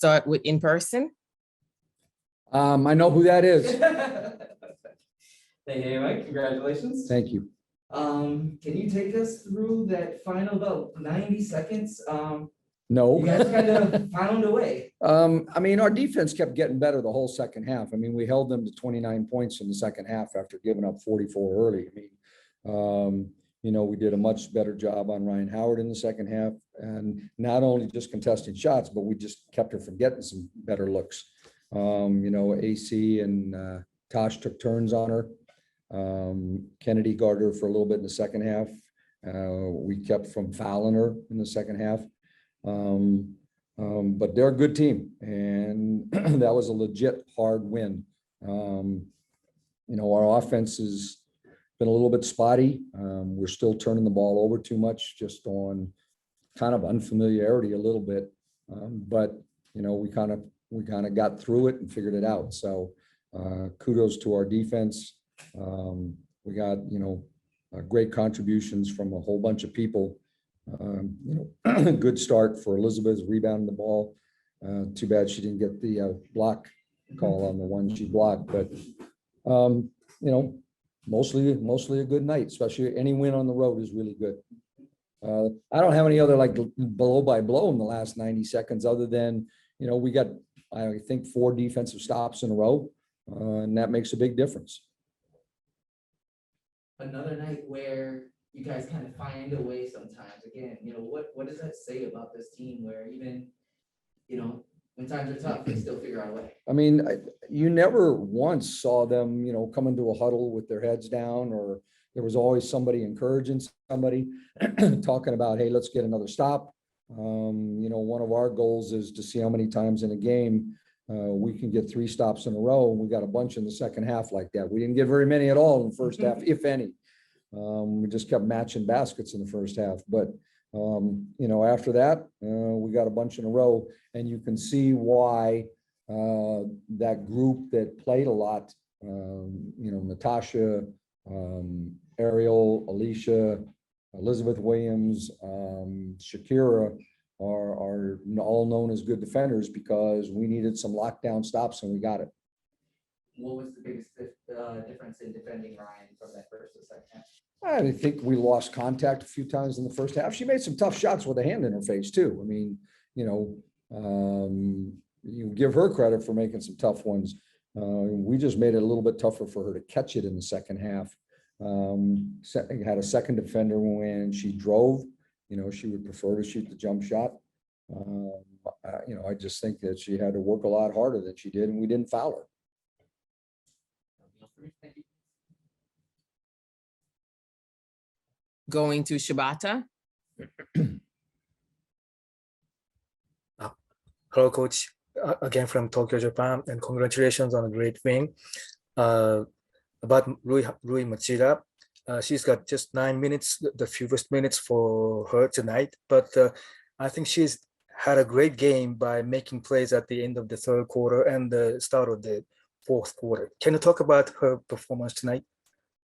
start with in person. I know who that is. Hey, Mike, congratulations. Thank you. Can you take us through that final about 90 seconds? No. You guys kind of found a way. I mean, our defense kept getting better the whole second half. I mean, we held them to 29 points in the second half after giving up 44 early. I mean, we did a much better job on Ryan Howard in the second half, and not only just contesting shots, but we just kept her from getting some better looks. AC and Tosh took turns on her. Kennedy guarded her for a little bit in the second half. We kept from fouling her in the second half. But they're a good team, and that was a legit hard win. Our offense has been a little bit spotty. We're still turning the ball over too much, just on kind of unfamiliarity a little bit. But we kind of got through it and figured it out. So kudos to our defense. We got great contributions from a whole bunch of people. Good start for Elizabeth rebounding the ball. Too bad she didn't get the block call on the one she blocked, but mostly a good night. Especially any win on the road is really good. I don't have any other like blow by blow in the last 90 seconds other than we got, I think, 4 defensive stops in a row, and that makes a big difference. Another night where you guys kind of find a way sometimes. Again, what does that say about this team where even, when times are tough, they still figure out a way? I mean, you never once saw them, come into a huddle with their heads down, or there was always somebody encouraging somebody, talking about, hey, let's get another stop. One of our goals is to see how many times in a game we can get 3 stops in a row. And we got a bunch in the second half like that. We didn't get very many at all in the first half, if any. We just kept matching baskets in the first half. But, after that, we got a bunch in a row. And you can see why that group that played a lot, Natasha, Ariel, Alicia, Elizabeth Williams, Shakira are all known as good defenders because we needed some lockdown stops and we got it. What was the biggest difference in defending Ryan from that first to second half? I think we lost contact a few times in the first half. She made some tough shots with a hand in her face too. I mean, you give her credit for making some tough ones. We just made it a little bit tougher for her to catch it in the second half. Had a second defender when she drove. She would prefer to shoot the jump shot. I just think that she had to work a lot harder than she did, and we didn't foul her. Going to Shibata. Hello, Coach. Again from Tokyo, Japan, and congratulations on a great win. About Rui Machida, she's got just 9 minutes, the fewest minutes for her tonight, but I think she's had a great game by making plays at the end of the third quarter and the start of the fourth quarter. Can you talk about her performance tonight?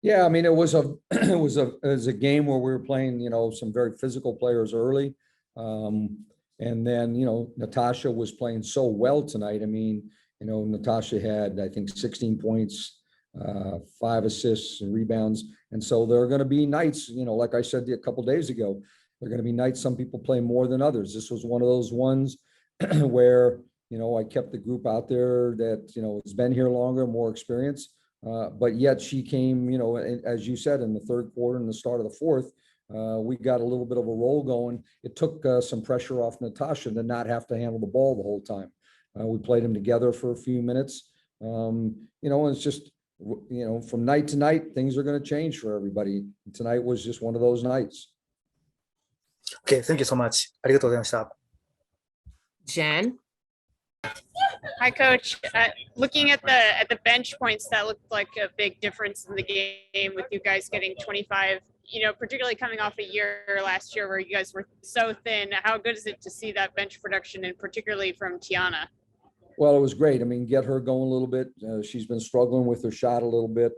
Yeah, I mean, it was a game where we were playing, some very physical players early. And then, Natasha was playing so well tonight. I mean, Natasha had, I think, 16 points, 5 assists and rebounds. And so there are going to be nights, like I said a couple of days ago, there are going to be nights some people play more than others. This was one of those ones where, I kept the group out there that, has been here longer, more experience. But yet she came, as you said, in the third quarter and the start of the fourth, we got a little bit of a roll going. It took some pressure off Natasha to not have to handle the ball the whole time. We played them together for a few minutes. And it's just, from night to night, things are going to change for everybody. And tonight was just one of those nights. Okay, thank you so much. ありがとうございました。 Jen. Hi, Coach. Looking at the bench points, that looked like a big difference in the game with you guys getting 25. Particularly coming off a year last year where you guys were so thin. How good is it to see that bench production, and particularly from Tiana? Well, it was great. I mean, get her going a little bit. She's been struggling with her shot a little bit.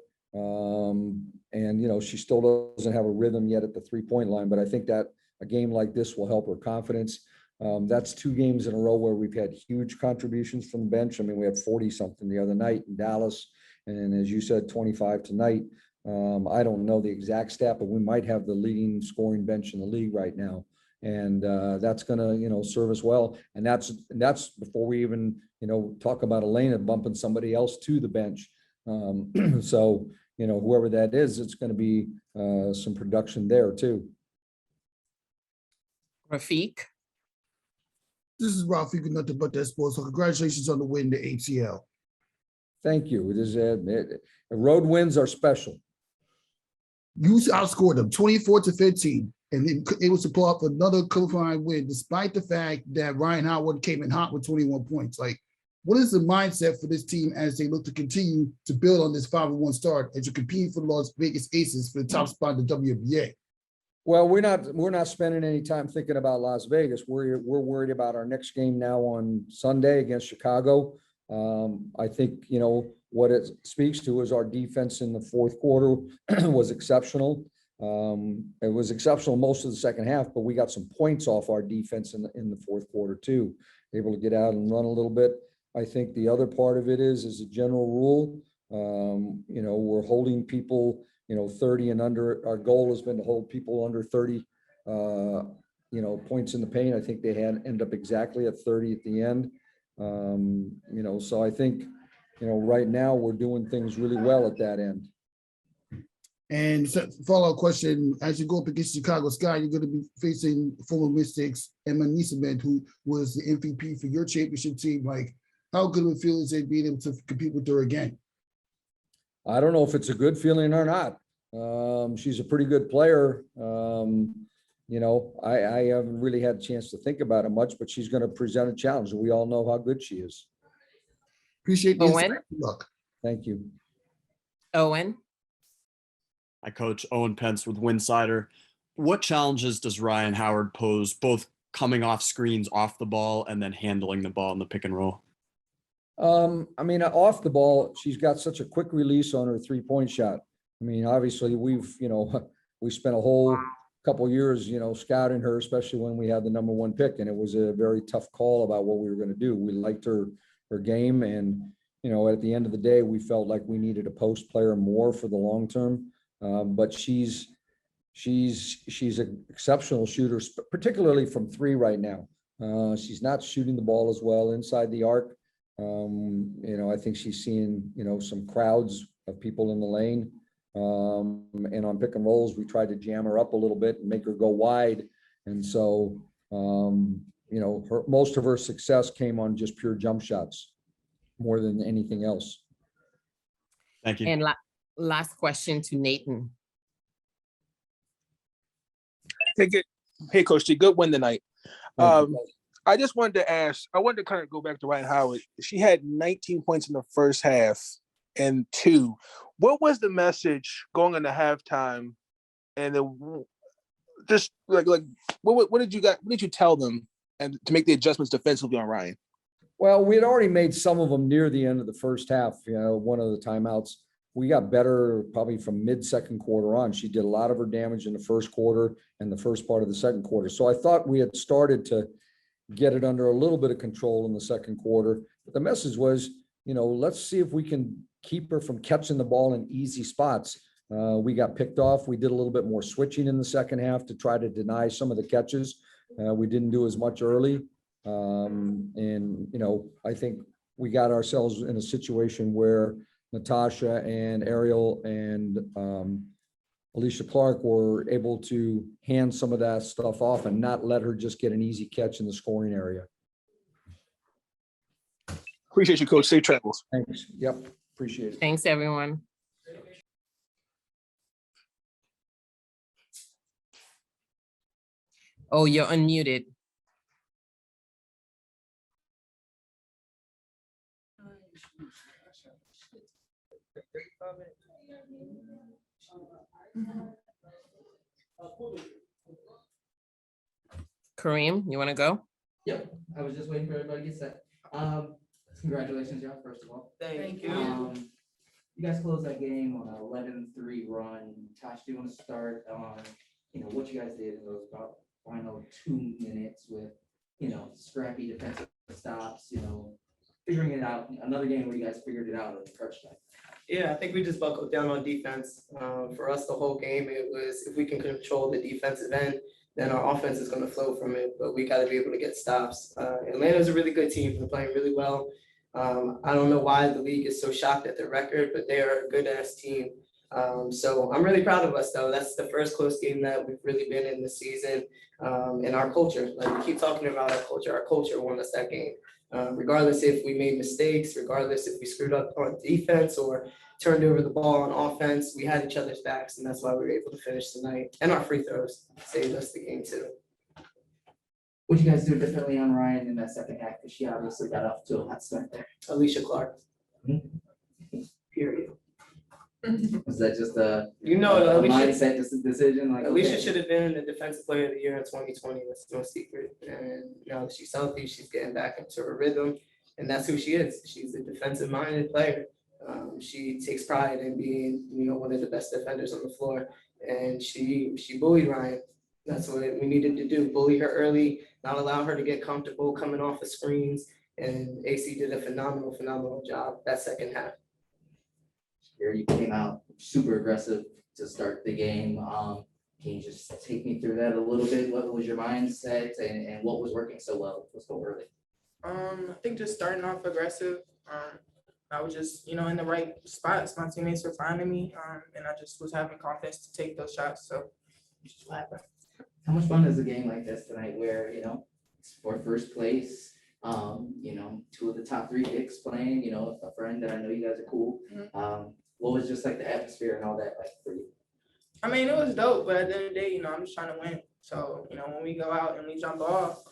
And, she still doesn't have a rhythm yet at the 3-point line, but I think that a game like this will help her confidence. That's 2 games in a row where we've had huge contributions from the bench. I mean, we had 40 something the other night in Dallas. And as you said, 25 tonight. I don't know the exact stat, but we might have the leading scoring bench in the league right now. And that's going to, serve us well. And that's before we even, talk about Elena bumping somebody else to the bench. So, whoever that is, it's going to be some production there too. Rafiq. This is Ralph. You can nothing but that sports. So congratulations on the win, the ATL. Thank you. It is road wins are special. You outscored them 24-15, and it was to pull off another qualifying win, despite the fact that Ryan Howard came in hot with 21 points. Like, what is the mindset for this team as they look to continue to build on this 5-1 start as you compete for the Las Vegas Aces for the top spot in the WNBA? Well, we're not spending any time thinking about Las Vegas. We're worried about our next game now on Sunday against Chicago. I think, what it speaks to is our defense in the fourth quarter was exceptional. It was exceptional most of the second half, but we got some points off our defense in the fourth quarter too. Able to get out and run a little bit. I think the other part of it is a general rule. We're holding people, 30 and under. Our goal has been to hold people under 30, points in the paint. I think they end up exactly at 30 at the end. So I think, right now we're doing things really well at that end. And follow-up question, as you go up against Chicago Sky, you're going to be facing former Mystics Emma Niesement, who was the MVP for your championship team. Like, how good of a feel is it being able to compete with her again? I don't know if it's a good feeling or not. She's a pretty good player. I haven't really had a chance to think about it much, but she's going to present a challenge. We all know how good she is. Appreciate the Owen? insight. Good luck. Thank you. Owen. I coach Owen Pence with Winsider. What challenges does Ryan Howard pose, both coming off screens off the ball and then handling the ball in the pick and roll? Off the ball, she's got such a quick release on her 3-point shot. Obviously we spent a whole couple of years, scouting her, especially when we had the number 1 pick, and it was a very tough call about what we were going to do. We liked her game, and at the end of the day, we felt like we needed a post player more for the long term. But she's an exceptional shooter, particularly from 3 right now. She's not shooting the ball as well inside the arc. I think she's seeing, some crowds of people in the lane. And on pick and rolls, we tried to jam her up a little bit and make her go wide. And so, most of her success came on just pure jump shots more than anything else. Thank you. And last question to Nathan. Hey, Coach T, good win tonight. I just wanted to kind of go back to Ryan Howard. She had 19 points in the first half and 2. What was the message going into halftime? And then just like what did you tell them and to make the adjustments defensively on Ryan? Well, we had already made some of them near the end of the first half. One of the timeouts, we got better probably from mid-second quarter on. She did a lot of her damage in the first quarter and the first part of the second quarter. So I thought we had started to get it under a little bit of control in the second quarter. But the message was, let's see if we can keep her from catching the ball in easy spots. We got picked off. We did a little bit more switching in the second half to try to deny some of the catches. We didn't do as much early. I think we got ourselves in a situation where Natasha and Ariel and Alicia Clark were able to hand some of that stuff off and not let her just get an easy catch in the scoring area. Appreciate you, Coach. Safe travels. Thanks. Yep. Appreciate it. Thanks, everyone. Oh, you're unmuted. Kareem, you want to go? Yep, I was just waiting for everybody to get set. Congratulations, y'all, first of all. Thank you. You guys closed that game on a 11-3 run. Tosh, do you want to start on, what you guys did in those about final 2 minutes with scrappy defensive stops, figuring it out. Another game where you guys figured it out in crunch time. Yeah, I think we just buckled down on defense. For us, the whole game, it was if we can control the defensive end, then our offense is going to flow from it. But we got to be able to get stops. Atlanta's a really good team. They're playing really well. I don't know why the league is so shocked at their record, but they are a good ass team. So I'm really proud of us, though. That's the first close game that we've really been in this season. And our culture, like we keep talking about our culture won us that game. Regardless if we made mistakes, regardless if we screwed up on defense or turned over the ball on offense, we had each other's backs, and that's why we were able to finish tonight. And our free throws saved us the game too. What'd you guys do differently on Ryan in that second half? Because she obviously got off to a hot start there. Alicia Clark. Period. Was that just a Alicia, mindset decision? Like Alicia okay. should have been the defensive player of the year in 2020. That's no secret. And now that she's healthy, she's getting back into her rhythm. And that's who she is. She's a defensive minded player. She takes pride in being, one of the best defenders on the floor. And she bullied Ryan. That's what we needed to do. Bully her early, not allow her to get comfortable coming off the screens. And AC did a phenomenal job that second half. Here you came out super aggressive to start the game. Can you just take me through that a little bit? What was your mindset and what was working so well? Let's go early. I think just starting off aggressive. I was just, in the right spots. My teammates were finding me, and I just was having confidence to take those shots. So just what happened. How much fun is a game like this tonight where, it's for first place, two of the top 3 picks playing, a friend that I know you guys are cool. What was just like the atmosphere and all that like for you? I mean, it was dope, but at the end of the day, I'm just trying to win. So, when we go out and we jump off,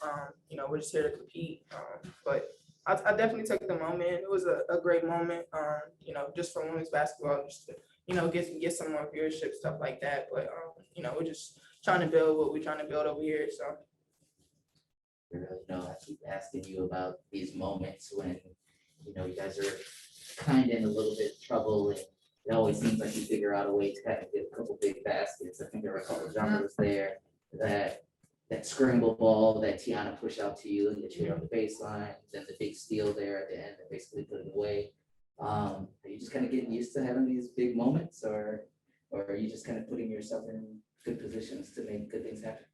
we're just here to compete. But I definitely took the moment. It was a great moment, just for women's basketball, just to, get some more viewership, stuff like that. But, we're just trying to build what we're trying to build over here. So. I really know I keep asking you about these moments when, you guys are kind of in a little bit of trouble and it always seems like you figure out a way to kind of get a couple big baskets. I think there were a couple of jumpers there, that scramble ball that Tiana pushed out to you and get you on the baseline, then the big steal there at the end that basically put it away. Are you just kind of getting used to having these big moments or are you just kind of putting yourself in good positions to make good things happen?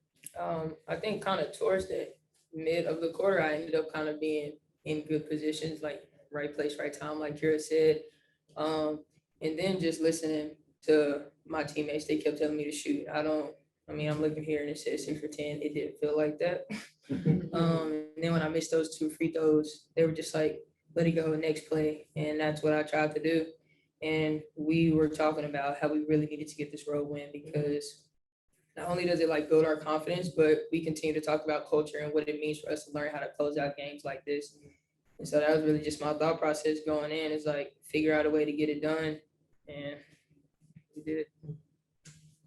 I think kind of towards the mid of the quarter, I ended up kind of being in good positions, like right place, right time, like Kira said. And then just listening to my teammates, they kept telling me to shoot. I'm looking here and it says 6 for 10. It didn't feel like that. And then when I missed those 2 free throws, they were just like, let it go, next play. And that's what I tried to do. And we were talking about how we really needed to get this road win because not only does it build our confidence, but we continue to talk about culture and what it means for us to learn how to close out games like this. And so that was really just my thought process going in is figure out a way to get it done. And we did it.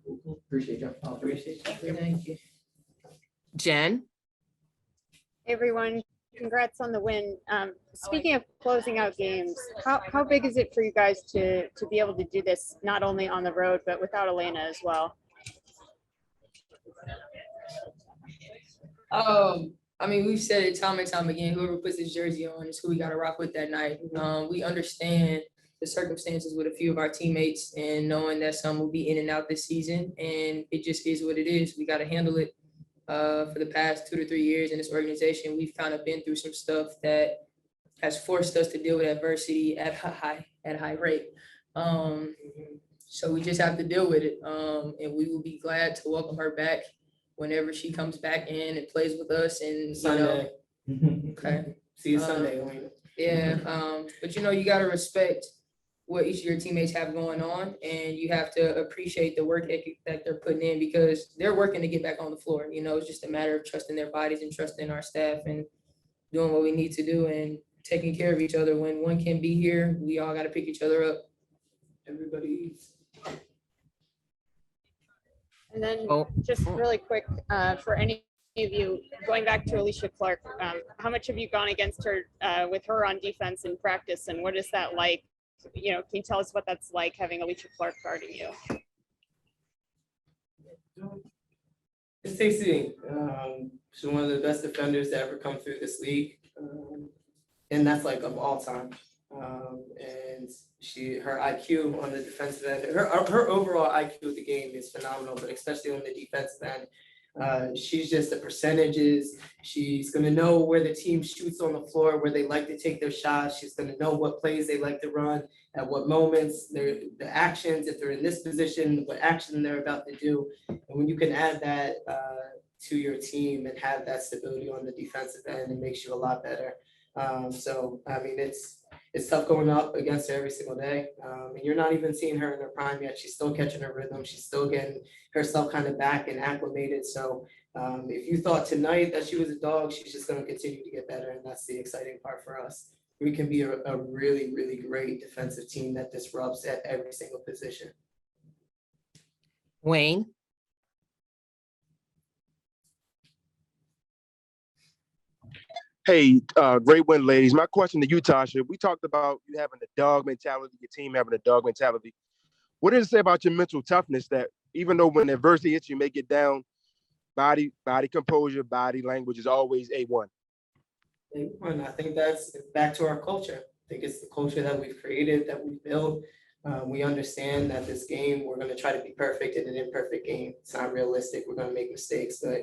Cool. Appreciate you. Appreciate you. Thank you. Jen? Hey, everyone. Congrats on the win. Speaking of closing out games, how big is it for you guys to be able to do this not only on the road but without Elena as well? We've said it time and time again, whoever puts this jersey on is who we got to rock with that night. We understand the circumstances with a few of our teammates and knowing that some will be in and out this season, and it just is what it is. We got to handle it. For the past 2 to 3 years in this organization, we've kind of been through some stuff that has forced us to deal with adversity at a high rate. So we just have to deal with it. And we will be glad to welcome her back whenever she comes back in and plays with us. And Sunday. Okay. See you Sunday. Yeah. But you got to respect what each of your teammates have going on, and you have to appreciate the work ethic that they're putting in because they're working to get back on the floor. It's just a matter of trusting their bodies and trusting our staff and doing what we need to do and taking care of each other. When one can be here, we all got to pick each other up. Everybody eats. And then just really quick, for any of you, going back to Alicia Clark, how much have you gone against her with her on defense in practice, and what is that like? Can you tell us what that's like having Alicia Clark guarding you? It's Stacey. She's one of the best defenders to ever come through this league. And that's like of all time. And her IQ on the defensive end, her overall IQ of the game is phenomenal, but especially on the defensive end. She's just the percentages. She's going to know where the team shoots on the floor, where they like to take their shots. She's going to know what plays they like to run, at what moments, the actions, if they're in this position, what action they're about to do. And when you can add that to your team and have that stability on the defensive end, it makes you a lot better. So, I mean, it's tough going up against her every single day. And you're not even seeing her in her prime yet. She's still catching her rhythm. She's still getting herself kind of back and acclimated. So if you thought tonight that she was a dog, she's just going to continue to get better. And that's the exciting part for us. We can be a really, really great defensive team that disrupts at every single position. Wayne, Hey, great win, ladies. My question to you, Tasha, we talked about you having a dog mentality, your team having a dog mentality. What does it say about your mental toughness that even though when adversity hits, you may get down, body composure, body language is always A1? And I think that's back to our culture. I think it's the culture that we've created, that we've built. We understand that this game, we're going to try to be perfect in an imperfect game. It's not realistic. We're going to make mistakes, but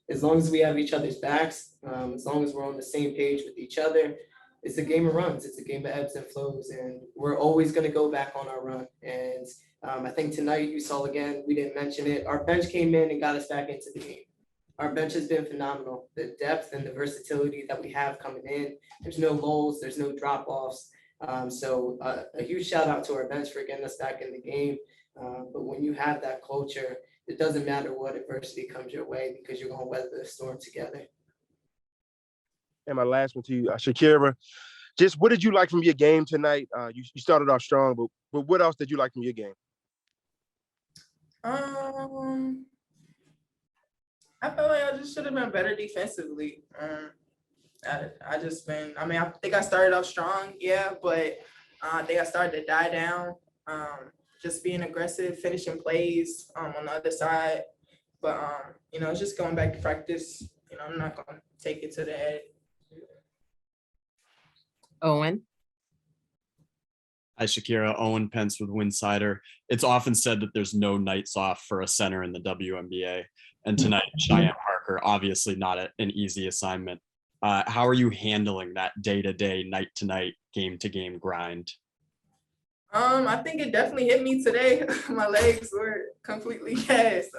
as long as we have each other's backs, as long as we're on the same page with each other, it's a game of runs. It's a game of ebbs and flows, and we're always going to go back on our run. And I think tonight you saw again, we didn't mention it, our bench came in and got us back into the game. Our bench has been phenomenal. The depth and the versatility that we have coming in, there's no lulls, there's no drop-offs. So a huge shout out to our bench for getting us back in the game. But when you have that culture, it doesn't matter what adversity comes your way because you're going to weather the storm together. And my last one to you, Shakira, just what did you like from your game tonight? You started off strong, but what else did you like from your game? I feel like I just should have been better defensively. I think I started off strong, yeah, but I think I started to die down. Just being aggressive, finishing plays on the other side. But it's just going back to practice. I'm not gonna take it to the head. Owen, Hi, Shakira. Owen Pence with Winsider. It's often said that there's no nights off for a center in the WNBA. And tonight, Cheyenne Parker, obviously not an easy assignment. How are you handling that day-to-day, night-to-night, game-to-game grind? I think it definitely hit me today. My legs were completely gassed.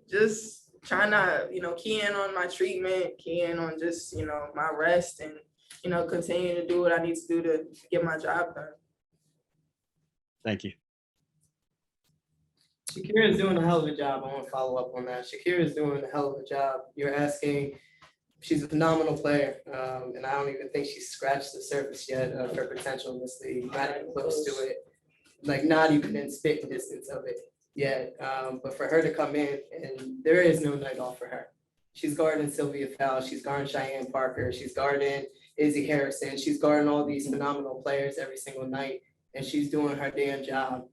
Just trying to, key in on my treatment, key in on just, my rest and, continue to do what I need to do to get my job done. Thank you. Shakira is doing a hell of a job. I want to follow up on that. Shakira is doing a hell of a job. You're asking, she's a phenomenal player. And I don't even think she's scratched the surface yet of her potential in this league. Not even close to it. Like not even in spitting distance of it yet. But for her to come in, and there is no night off for her. She's guarding Sylvia Fowles. She's guarding Cheyenne Parker. She's guarding Izzy Harrison. She's guarding all these phenomenal players every single night. And she's doing her damn job.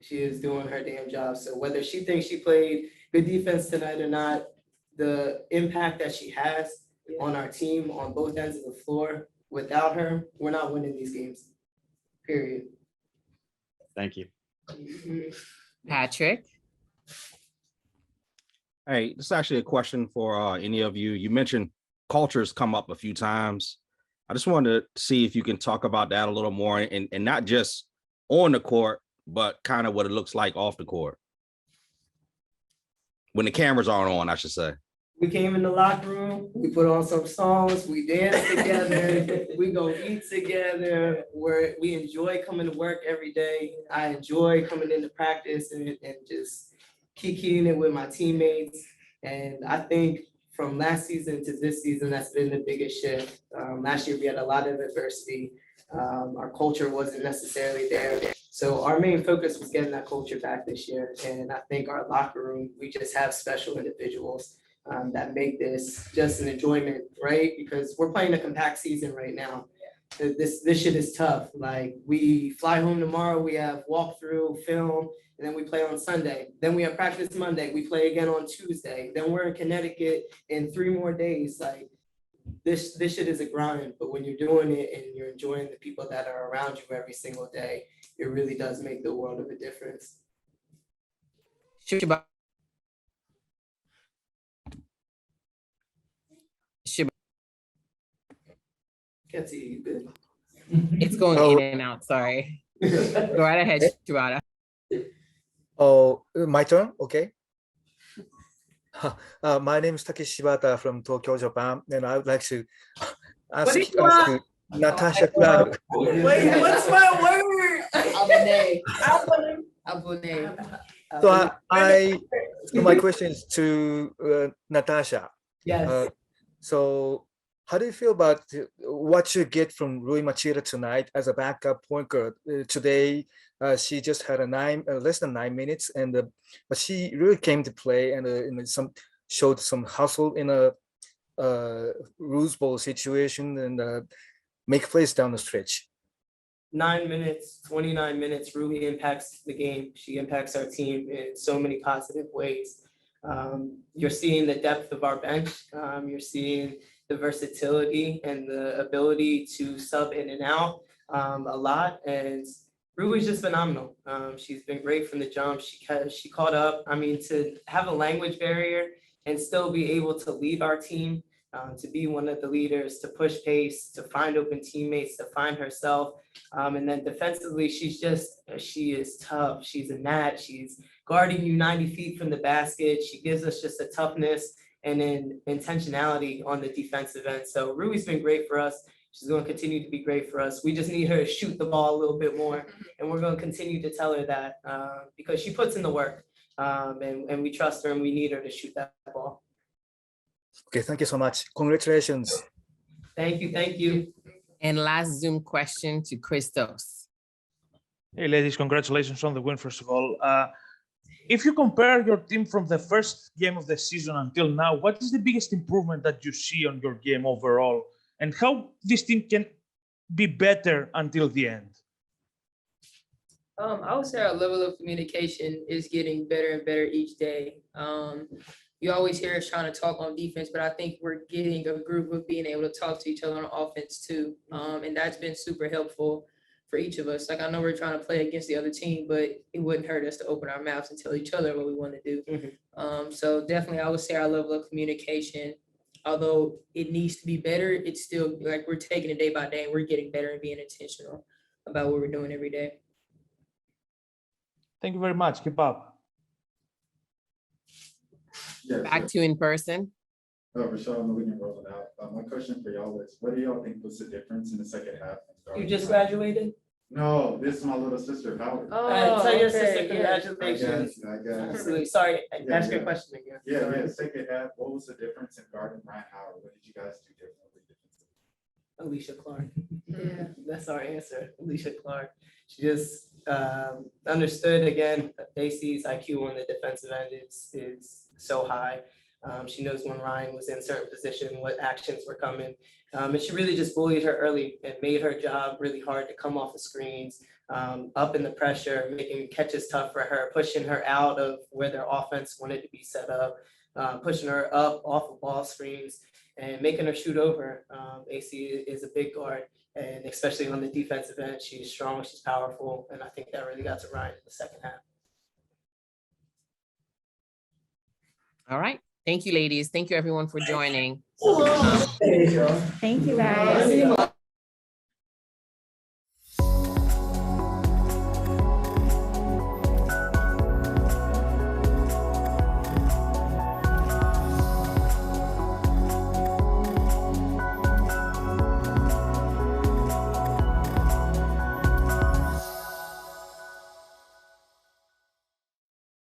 She is doing her damn job. So whether she thinks she played good defense tonight or not, the impact that she has on our team on both ends of the floor, without her, we're not winning these games, period. Thank you. Patrick, Hey, this is actually a question for any of you. You mentioned cultures come up a few times. I just wanted to see if you can talk about that a little more and not just on the court, but kind of what it looks like off the court. When the cameras aren't on, I should say. We came in the locker room, we put on some songs, we dance together, we go eat together, we enjoy coming to work every day. I enjoy coming into practice and just kikiing it with my teammates. And I think from last season to this season, that's been the biggest shift. Last year, we had a lot of adversity. Our culture wasn't necessarily there. So our main focus was getting that culture back this year. And I think our locker room, we just have special individuals that make this just an enjoyment, right? Because we're playing a compact season right now. this shit is tough. Like we fly home tomorrow, we have walkthrough, film, and then we play on Sunday. Then we have practice Monday, we play again on Tuesday. Then we're in Connecticut in 3 more days. Like this shit is a grind, but when you're doing it and you're enjoying the people that are around you every single day, it really does make the world of a difference. Can't see you good. It's going Oh. in and out, sorry. Go right ahead, Shibata. Oh, my turn. Okay. My name is Takeshi Shibata from Tokyo, Japan, and I would like to ask Natasha Clark. Wait, what's my word? Abune. So so my question is to Natasha. Yes. So how do you feel about what you get from Rui Machida tonight as a backup point guard? Today, she just had less than 9 minutes, and but she really came to play and showed some hustle in a Rose Bowl situation and make plays down the stretch. 9 minutes, 29 minutes, Rui impacts the game. She impacts our team in so many positive ways. You're seeing the depth of our bench. You're seeing the versatility and the ability to sub in and out a lot. And Rui's just phenomenal. She's been great from the jump. She caught up. I mean, to have a language barrier and still be able to lead our team, to be one of the leaders, to push pace, to find open teammates, to find herself. And then defensively, she is tough. She's a gnat. She's guarding you 90 feet from the basket. She gives us just a toughness and an intentionality on the defensive end. So Rui's been great for us. She's going to continue to be great for us. We just need her to shoot the ball a little bit more. And we're going to continue to tell her that because she puts in the work and we trust her and we need her to shoot that ball. Okay, thank you so much. Congratulations. Thank you. Thank you. And last Zoom question to Christos. Hey, ladies, congratulations on the win, first of all. If you compare your team from the first game of the season until now, what is the biggest improvement that you see on your game overall? And how this team can be better until the end? I would say our level of communication is getting better and better each day. You always hear us trying to talk on defense, but I think we're getting a group of being able to talk to each other on offense too. And that's been super helpful for each of us. Like, I know we're trying to play against the other team, but it wouldn't hurt us to open our mouths and tell each other what we want to do. So definitely, I would say our level of communication, although it needs to be better, it's still like we're taking it day by day and we're getting better and being intentional about what we're doing every day. Thank you very much. Keep up. Yeah, Back to in person. Rashad, we can roll it out. My question for y'all is, what do y'all think was the difference in the second half? You just graduated? No, this is my little sister, Valerie. Tell your sister congratulations. I guess. Absolutely. Sorry, ask your question again. Yeah, second half, what was the difference in guarding Ryan Howard? What did you guys do differently? Alicia Clark. Yeah, that's our answer. Alicia Clark. She just understood again. AC's IQ on the defensive end is so high. She knows when Ryan was in certain position, what actions were coming. And she really just bullied her early and made her job really hard to come off the screens, up in the pressure, making catches tough for her, pushing her out of where their offense wanted to be set up, pushing her up off of ball screens and making her shoot over. AC is a big guard, and especially on the defensive end, she's strong, she's powerful, and I think that really got to Ryan in the second half. All right. Thank you, ladies. Thank you, everyone, for joining. There you go. Thank you, guys.